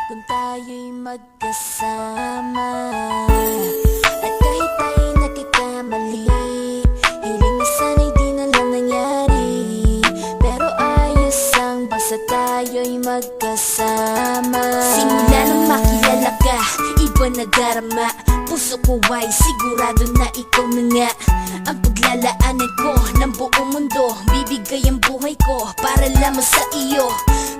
kung tayo'y magkasama. At kahit tayo'y nagkakamali, hiling na sana'y di na lang nangyari. Pero ayos ang basta tayo'y magkasama. Simula nang makilala ka, iba na darama. Puso ko ay sigurado na ikaw na nga ang paglalaanan ko ng buong mundo. Bibigay ang buhay ko para lamang sa iyo.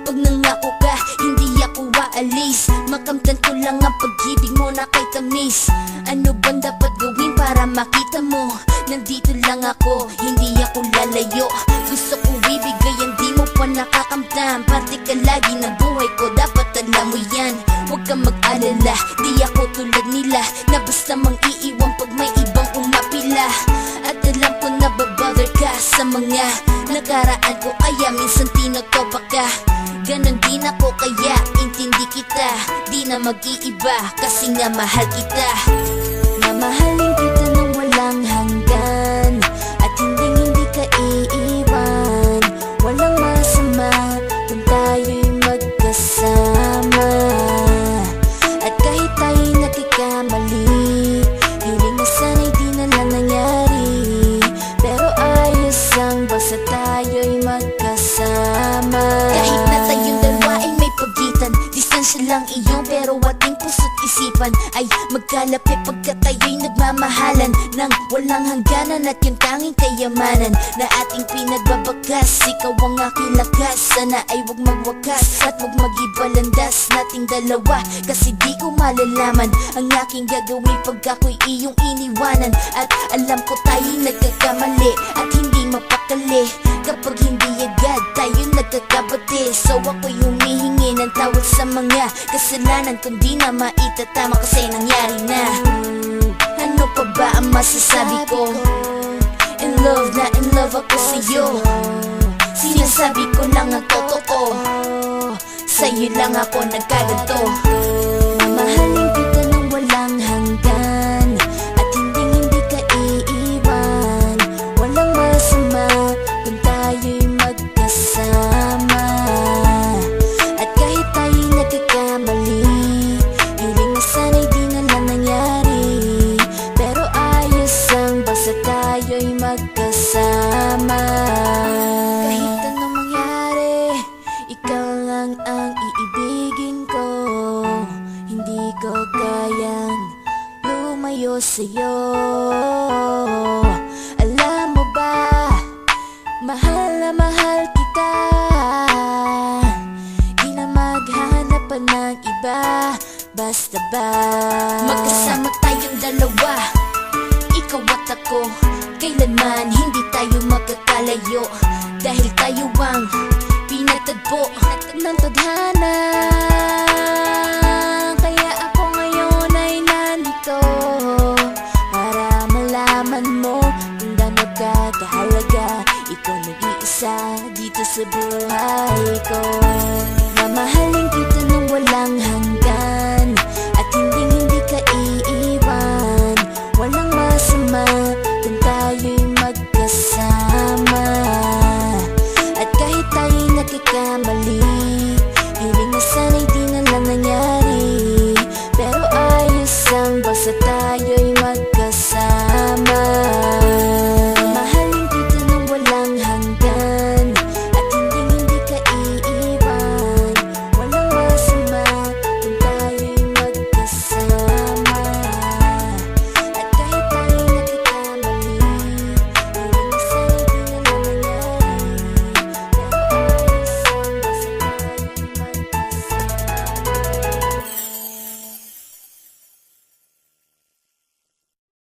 Pag nangako ka, hindi ako aalis. Makamtan ko lang ang pag-ibig mo na kay tamis. Ano bang dapat gawin para makita mo? Nandito lang ako, hindi ako lalayo. Gusto ko ibigay ang di mo pa nakakamtam. Parte ka lagi ng buhay ko, dapat alam mo yan. Huwag kang mag-alala, di ako tulad nila na basta mang iiwan pag may ibang umapila. At alam ko na babother ka sa mga nakaraan ko, kaya minsan tinotopa ka. Ganon din ako kaya intindi kita. Di na mag-iiba kasi nga mahal kita. Mamahalin kita nang walang hanggan, at hindi ka iiwan. Walang masama kung tayo'y magkasama. At kahit tayo'y nagkakamali, hiling na sana'y di na lang nangyari. Pero ayos ang basta tayo'y magkasama. Kahit na tayong dalawa ay may pagitan, distansya lang iyon pero ating puso't isipan ay magkalapit pagkat tayo'y nagmamahalan ng walang hangganan. At yung tanging kayamanan na ating pinagbabakas, ikaw ang aking lakas. Sana ay wag magwakas at wag mag-ibalandas nating dalawa, kasi di ko malalaman ang aking gagawin pag ako'y iyong iniwanan. At alam ko tayo'y nagkakamali at hindi mapakali kapag hindi agad tayo nagkakabati. So ako'y humihingi ng tawad sa mga kasalanan kung di na maitatama kasi nangyari na. Ano pa ba ang masasabi ko? In love na in love ako sa'yo. Sinasabi ko lang ang totoo, sa'yo lang ako nagkaganto. Mamahalin kita nang walang hanggan, at hindi ka iiwan. Walang masama kung tayo'y magkasama. At kahit tayo'y nagkakamali, hiling na sana'y di na lang nangyari. Pero ayos ang basta tayo'y magkasama. Kahit anong mangyari, ikaw lang ang iibigin ko. Hindi ko kayang lumayo sa'yo. Alam mo ba, mahal na mahal kita. Di na maghahanap pa ng iba, basta ba magkasama tayong dalawa, ikaw at ako. Kailanman hindi tayo magkakalayo, dahil tayo ang pinatagpo ng tadhana. Kaya ako ngayon ay nandito para malaman mo kung gaano ka kahalaga. Ikaw nag-iisa dito sa buhay ko.